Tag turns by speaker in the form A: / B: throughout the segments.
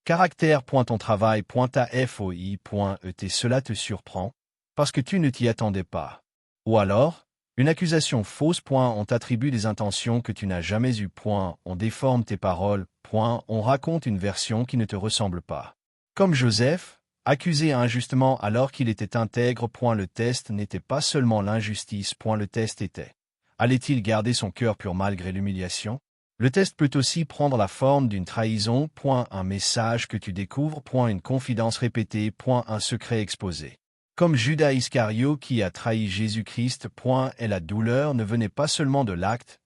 A: Caractère. Ton travail. Ta foi.et. Cela te surprend, parce que tu ne t'y attendais pas. Ou alors, une accusation fausse. On t'attribue des intentions que tu n'as jamais eues. On déforme tes paroles. On raconte une version qui ne te ressemble pas. Comme Joseph, accusé injustement alors qu'il était intègre. Le test n'était pas seulement l'injustice. Le test était: allait-il garder son cœur pur malgré l'humiliation? Le test peut aussi prendre la forme d'une trahison. Un message que tu découvres. Une confidence répétée. Un secret exposé. Comme Judas Iscario qui a trahi Jésus-Christ. Et la douleur ne venait pas seulement de l'acte.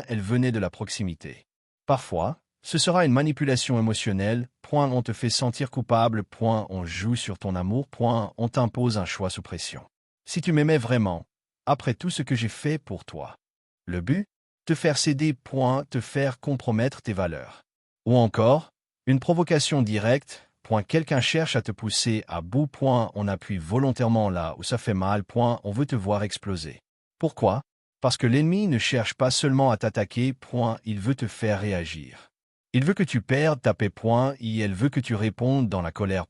A: Elle venait de la proximité. Parfois, ce sera une manipulation émotionnelle. On te fait sentir coupable. On joue sur ton amour. On t'impose un choix sous pression. Si tu m'aimais vraiment, après tout ce que j'ai fait pour toi. Le but? Te faire céder. Te faire compromettre tes valeurs. Ou encore, une provocation directe. Quelqu'un cherche à te pousser à bout. On appuie volontairement là où ça fait mal. On veut te voir exploser. Pourquoi? Parce que l'ennemi ne cherche pas seulement à t'attaquer. Il veut te faire réagir. Il veut que tu perdes ta paix. Il veut que tu répondes dans la colère.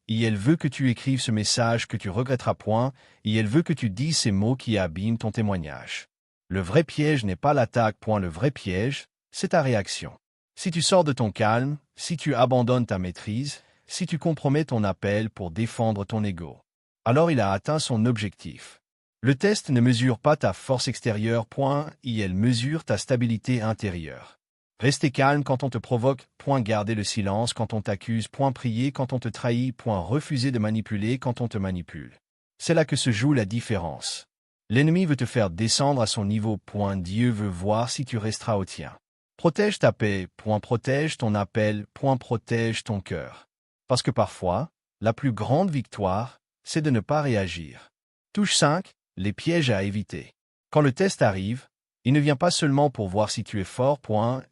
A: Il veut que tu écrives ce message que tu regretteras. Il veut que tu dises ces mots qui abîment ton témoignage. Le vrai piège n'est pas l'attaque. Le vrai piège, c'est ta réaction. Si tu sors de ton calme, si tu abandonnes ta maîtrise, si tu compromets ton appel pour défendre ton ego, alors il a atteint son objectif. Le test ne mesure pas ta force extérieure. Il mesure ta stabilité intérieure. Rester calme quand on te provoque. Garder le silence quand on t'accuse. Prier quand on te trahit. Refuser de manipuler quand on te manipule. C'est là que se joue la différence. L'ennemi veut te faire descendre à son niveau. Dieu veut voir si tu resteras au tien. Protège ta paix. Protège ton appel. Protège ton cœur. Parce que parfois, la plus grande victoire, c'est de ne pas réagir. Touche 5. Les pièges à éviter. Quand le test arrive, il ne vient pas seulement pour voir si tu es fort.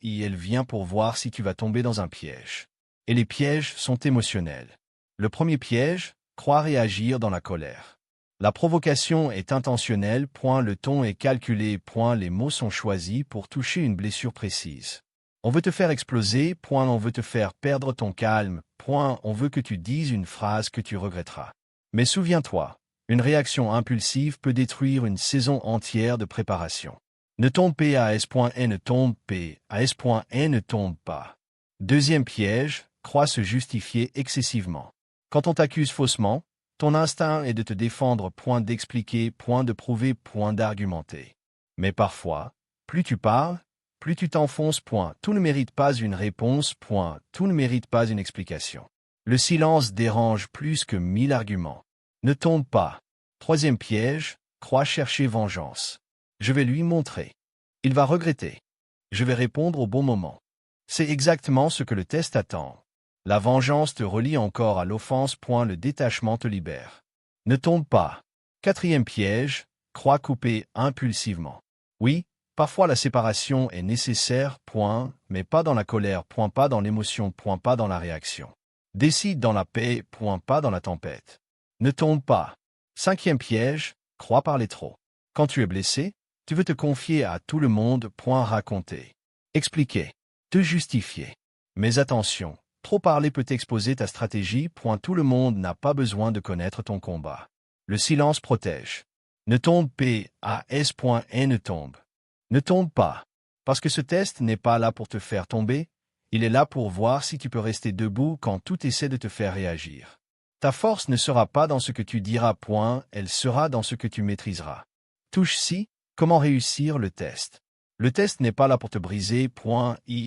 A: Il vient pour voir si tu vas tomber dans un piège. Et les pièges sont émotionnels. Le premier piège, croire et agir dans la colère. La provocation est intentionnelle. Le ton est calculé. Les mots sont choisis pour toucher une blessure précise. On veut te faire exploser. On veut te faire perdre ton calme. On veut que tu dises une phrase que tu regretteras. Mais souviens-toi, une réaction impulsive peut détruire une saison entière de préparation. Ne tombe pas. Ne tombe pas. Ne tombe pas. Deuxième piège, crois se justifier excessivement. Quand on t'accuse faussement, ton instinct est de te défendre. D'expliquer. De prouver. D'argumenter. Mais parfois, plus tu parles, plus tu t'enfonces. Tout ne mérite pas une réponse. Tout ne mérite pas une explication. Le silence dérange plus que 1000 arguments. Ne tombe pas. Troisième piège, crois chercher vengeance. Je vais lui montrer. Il va regretter. Je vais répondre au bon moment. C'est exactement ce que le test attend. La vengeance te relie encore à l'offense. Le détachement te libère. Ne tombe pas. Quatrième piège, crois couper impulsivement. Oui, parfois la séparation est nécessaire. Mais pas dans la colère. Pas dans l'émotion. Pas dans la réaction. Décide dans la paix. Pas dans la tempête. Ne tombe pas. Cinquième piège, crois parler trop. Quand tu es blessé, tu veux te confier à tout le monde. Raconter. Expliquer. Te justifier. Mais attention, trop parler peut exposer ta stratégie. Tout le monde n'a pas besoin de connaître ton combat. Le silence protège. Ne tombe pas. Ne tombe. Ne tombe pas. Parce que ce test n'est pas là pour te faire tomber, il est là pour voir si tu peux rester debout quand tout essaie de te faire réagir. Ta force ne sera pas dans ce que tu diras. Elle sera dans ce que tu maîtriseras. Touche 6. Comment réussir le test? Le test n'est pas là pour te briser.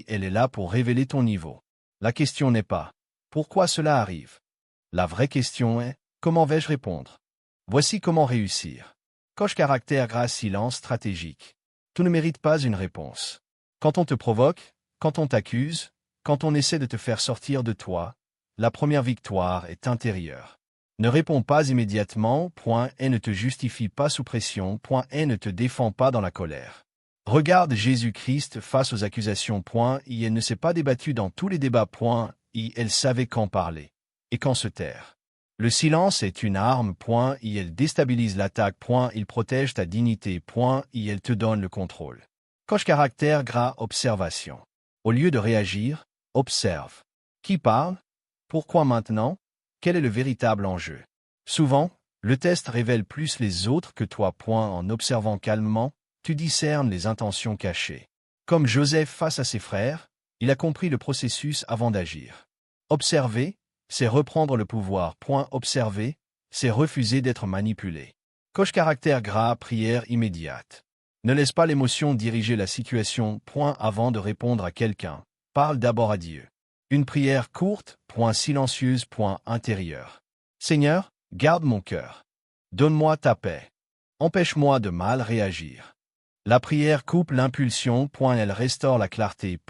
A: Elle est là pour révéler ton niveau. La question n'est pas « Pourquoi cela arrive ?» La vraie question est « Comment vais-je répondre ?» Voici comment réussir. Coche caractère grâce silence stratégique. Tu ne mérites pas une réponse. Quand on te provoque, quand on t'accuse, quand on essaie de te faire sortir de toi, la première victoire est intérieure. Ne réponds pas immédiatement. Et ne te justifie pas sous pression. Et ne te défends pas dans la colère. Regarde Jésus-Christ face aux accusations. Il ne s'est pas débattu dans tous les débats. Il savait quand parler et quand se taire. Le silence est une arme. Il déstabilise l'attaque. Il protège ta dignité. Il te donne le contrôle. Coche caractère gras observation. Au lieu de réagir, observe. Qui parle? Pourquoi maintenant? Quel est le véritable enjeu? Souvent, le test révèle plus les autres que toi. En observant calmement, tu discernes les intentions cachées. Comme Joseph face à ses frères, il a compris le processus avant d'agir. Observer, c'est reprendre le pouvoir. Observer, c'est refuser d'être manipulé. Coche caractère gras, prière immédiate. Ne laisse pas l'émotion diriger la situation. Avant de répondre à quelqu'un, parle d'abord à Dieu. Une prière courte, silencieuse, intérieure. Seigneur, garde mon cœur. Donne-moi ta paix. Empêche-moi de mal réagir. La prière coupe l'impulsion. Elle restaure la clarté.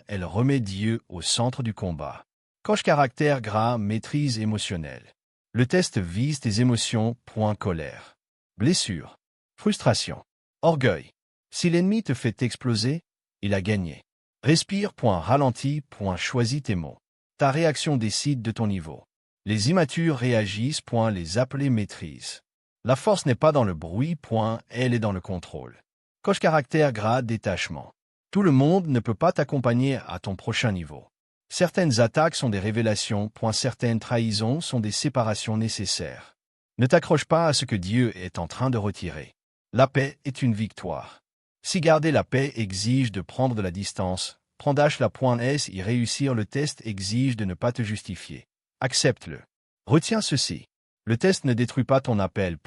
A: Elle remet Dieu au centre du combat. Coche caractère gras, maîtrise émotionnelle. Le test vise tes émotions. Colère. Blessure. Frustration. Orgueil. Si l'ennemi te fait exploser, il a gagné. Respire. Ralentis. Choisis tes mots. Ta réaction décide de ton niveau. Les immatures réagissent. Les appelés maîtrisent. La force n'est pas dans le bruit. Elle est dans le contrôle. Coche caractère gras, détachement. Tout le monde ne peut pas t'accompagner à ton prochain niveau. Certaines attaques sont des révélations. Certaines trahisons sont des séparations nécessaires. Ne t'accroche pas à ce que Dieu est en train de retirer. La paix est une victoire. Si garder la paix exige de prendre de la distance, prends-la. Y réussir le test exige de ne pas te justifier. Accepte-le. Retiens ceci. Le test ne détruit pas ton appel.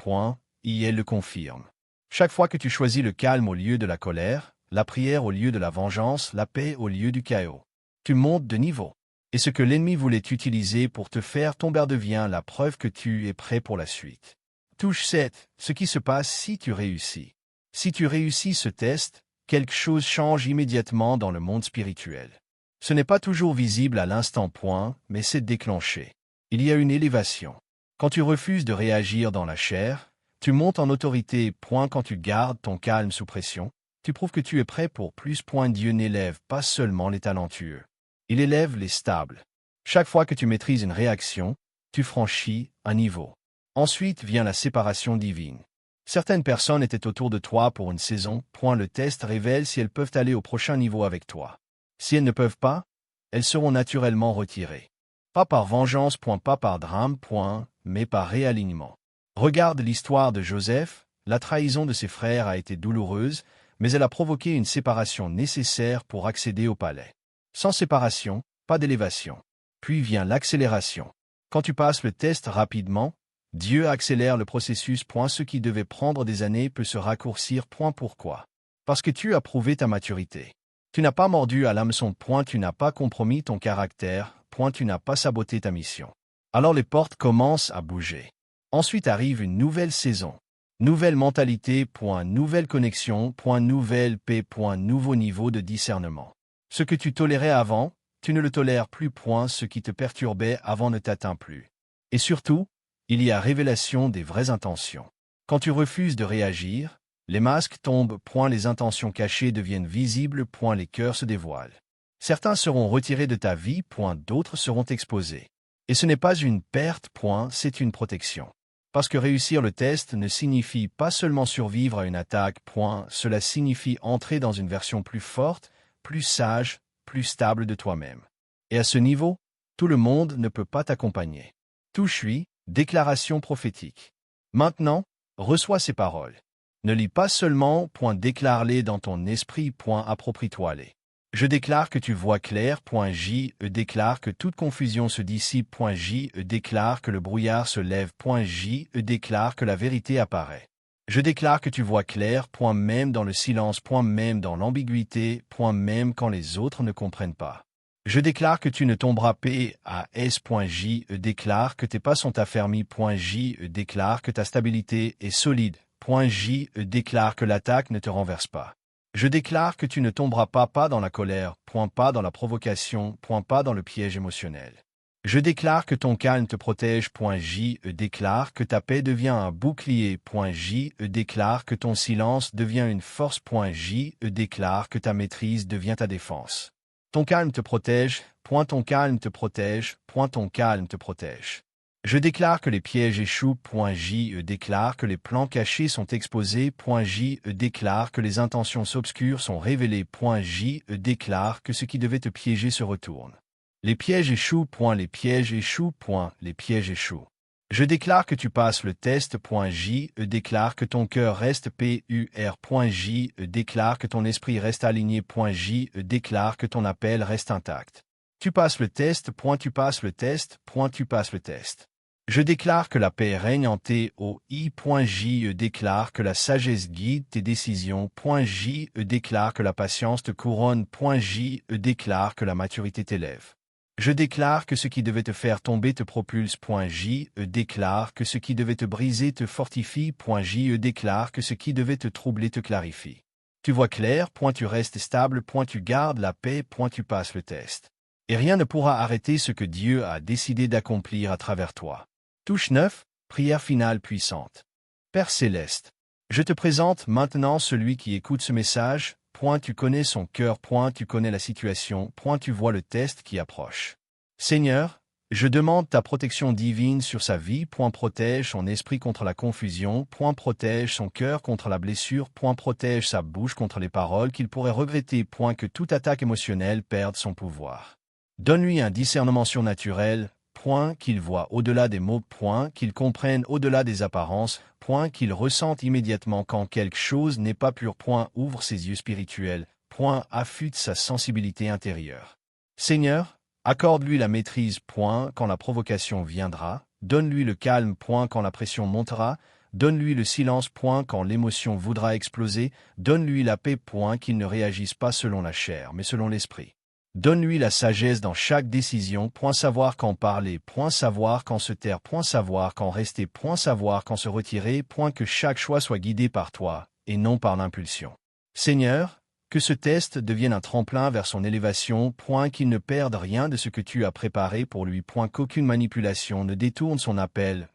A: Il le confirme. Chaque fois que tu choisis le calme au lieu de la colère, la prière au lieu de la vengeance, la paix au lieu du chaos, tu montes de niveau. Et ce que l'ennemi voulait utiliser pour te faire tomber devient la preuve que tu es prêt pour la suite. Touche 7. Ce qui se passe si tu réussis. Si tu réussis ce test, quelque chose change immédiatement dans le monde spirituel. Ce n'est pas toujours visible à l'instant. Mais c'est déclenché. Il y a une élévation. Quand tu refuses de réagir dans la chair, tu montes en autorité. Quand tu gardes ton calme sous pression, tu prouves que tu es prêt pour plus. Dieu n'élève pas seulement les talentueux. Il élève les stables. Chaque fois que tu maîtrises une réaction, tu franchis un niveau. Ensuite vient la séparation divine. Certaines personnes étaient autour de toi pour une saison. Le test révèle si elles peuvent aller au prochain niveau avec toi. Si elles ne peuvent pas, elles seront naturellement retirées. Pas par vengeance. Pas par drame. Mais par réalignement. Regarde l'histoire de Joseph. La trahison de ses frères a été douloureuse, mais elle a provoqué une séparation nécessaire pour accéder au palais. Sans séparation, pas d'élévation. Puis vient l'accélération. Quand tu passes le test rapidement, Dieu accélère le processus. Ce qui devait prendre des années peut se raccourcir. Pourquoi? Parce que tu as prouvé ta maturité. Tu n'as pas mordu à l'hameçon. Tu n'as pas compromis ton caractère. Tu n'as pas saboté ta mission. Alors les portes commencent à bouger. Ensuite arrive une nouvelle saison. Nouvelle mentalité. Nouvelle connexion. Nouvelle paix. Nouveau niveau de discernement. Ce que tu tolérais avant, tu ne le tolères plus. Ce qui te perturbait avant ne t'atteint plus. Et surtout, il y a révélation des vraies intentions. Quand tu refuses de réagir, les masques tombent. Les intentions cachées deviennent visibles. Les cœurs se dévoilent. Certains seront retirés de ta vie. D'autres seront exposés. Et ce n'est pas une perte. C'est une protection. Parce que réussir le test ne signifie pas seulement survivre à une attaque. Cela signifie entrer dans une version plus forte, plus sage, plus stable de toi-même. Et à ce niveau, tout le monde ne peut pas t'accompagner. Touche 8, déclaration prophétique. Maintenant, reçois ces paroles. Ne lis pas seulement. Déclare-les dans ton esprit. Approprie-toi-les. Je déclare que tu vois clair. Je déclare que toute confusion se dissipe. Je déclare que le brouillard se lève. Je déclare que la vérité apparaît. Je déclare que tu vois clair. Même dans le silence. Même dans l'ambiguïté. Même quand les autres ne comprennent pas. Je déclare que tu ne tomberas pas. Je déclare que tes pas sont affermis. Je déclare que ta stabilité est solide. Je déclare que l'attaque ne te renverse pas. Je déclare que tu ne tomberas pas dans la colère. Pas dans la provocation. Pas dans le piège émotionnel. Je déclare que ton calme te protège. Je déclare que ta paix devient un bouclier. Je déclare que ton silence devient une force. Je déclare que ta maîtrise devient ta défense. Ton calme te protège. Ton calme te protège. Ton calme te protège. Je déclare que les pièges échouent. Je déclare que les plans cachés sont exposés. Je déclare que les intentions obscures sont révélées. Je déclare que ce qui devait te piéger se retourne. Les pièges échouent. Les pièges échouent. Les pièges échouent. Je déclare que tu passes le test. J déclare que ton cœur reste pur. J déclare que ton esprit reste aligné. J déclare que ton appel reste intact. Tu passes le test. Tu passes le test. Tu passes le test. Je déclare que la paix règne en toi. J déclare que la sagesse guide tes décisions. J déclare que la patience te couronne. J déclare que la maturité t'élève. Je déclare que ce qui devait te faire tomber te propulse. J déclare que ce qui devait te briser te fortifie. J déclare que ce qui devait te troubler te clarifie. Tu vois clair. Tu restes stable. Tu gardes la paix. Tu passes le test. Et rien ne pourra arrêter ce que Dieu a décidé d'accomplir à travers toi. Touche 9, prière finale puissante. Père céleste, je te présente maintenant celui qui écoute ce message. Tu connais son cœur. Tu connais la situation. Tu vois le test qui approche. Seigneur, je demande ta protection divine sur sa vie. Protège son esprit contre la confusion. Protège son cœur contre la blessure. Protège sa bouche contre les paroles qu'il pourrait regretter. Que toute attaque émotionnelle perde son pouvoir. Donne-lui un discernement surnaturel. Qu'il voit au-delà des mots. Qu'il comprenne au-delà des apparences. Qu'il ressente immédiatement quand quelque chose n'est pas pur. Ouvre ses yeux spirituels. Affûte sa sensibilité intérieure. Seigneur, accorde-lui la maîtrise. Quand la provocation viendra. Donne-lui le calme. Quand la pression montera. Donne-lui le silence. Quand l'émotion voudra exploser. Donne-lui la paix. Qu'il ne réagisse pas selon la chair, mais selon l'esprit. Donne-lui la sagesse dans chaque décision. Savoir quand parler. Savoir quand se taire. Savoir quand rester. Savoir quand se retirer. Que chaque choix soit guidé par toi, et non par l'impulsion. Seigneur, que ce test devienne un tremplin vers son élévation. Qu'il ne perde rien de ce que tu as préparé pour lui. Qu'aucune manipulation ne détourne son appel.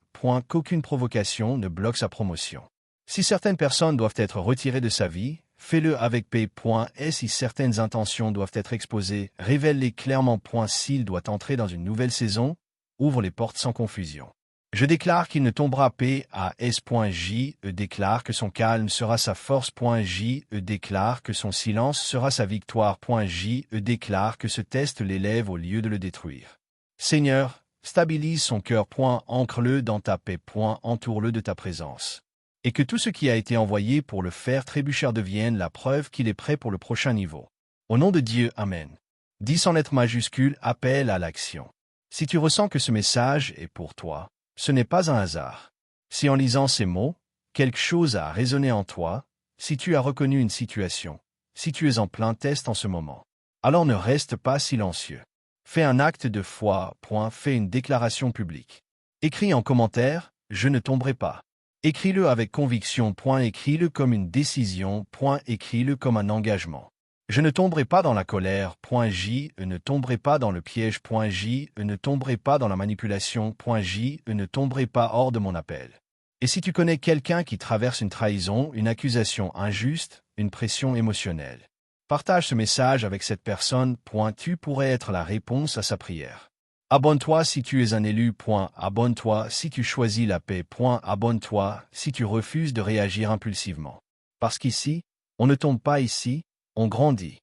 A: Qu'aucune provocation ne bloque sa promotion. Si certaines personnes doivent être retirées de sa vie, fais-le avec paix. Et si certaines intentions doivent être exposées, révèle-les clairement. S'il doit entrer dans une nouvelle saison, ouvre les portes sans confusion. Je déclare qu'il ne tombera pas. J déclare que son calme sera sa force. J déclare que son silence sera sa victoire. J déclare que ce test l'élève au lieu de le détruire. Seigneur, stabilise son cœur. Ancre-le dans ta paix. Entoure-le de ta présence. Et que tout ce qui a été envoyé pour le faire trébucher devienne la preuve qu'il est prêt pour le prochain niveau. Au nom de Dieu, Amen. 10 en lettres majuscules, appel à l'action. Si tu ressens que ce message est pour toi, ce n'est pas un hasard. Si en lisant ces mots, quelque chose a résonné en toi, si tu as reconnu une situation, si tu es en plein test en ce moment, alors ne reste pas silencieux. Fais un acte de foi. Fais une déclaration publique. Écris en commentaire, je ne tomberai pas. Écris-le avec conviction. Écris-le comme une décision. Écris-le comme un engagement. Je ne tomberai pas dans la colère. J ne tomberai pas dans le piège. J ne tomberai pas dans la manipulation. J ne tomberai pas hors de mon appel. Et si tu connais quelqu'un qui traverse une trahison, une accusation injuste, une pression émotionnelle, partage ce message avec cette personne. Tu pourrais être la réponse à sa prière. Abonne-toi si tu es un élu. Abonne-toi si tu choisis la paix. Abonne-toi si tu refuses de réagir impulsivement. Parce qu'ici, on ne tombe pas ici, on grandit.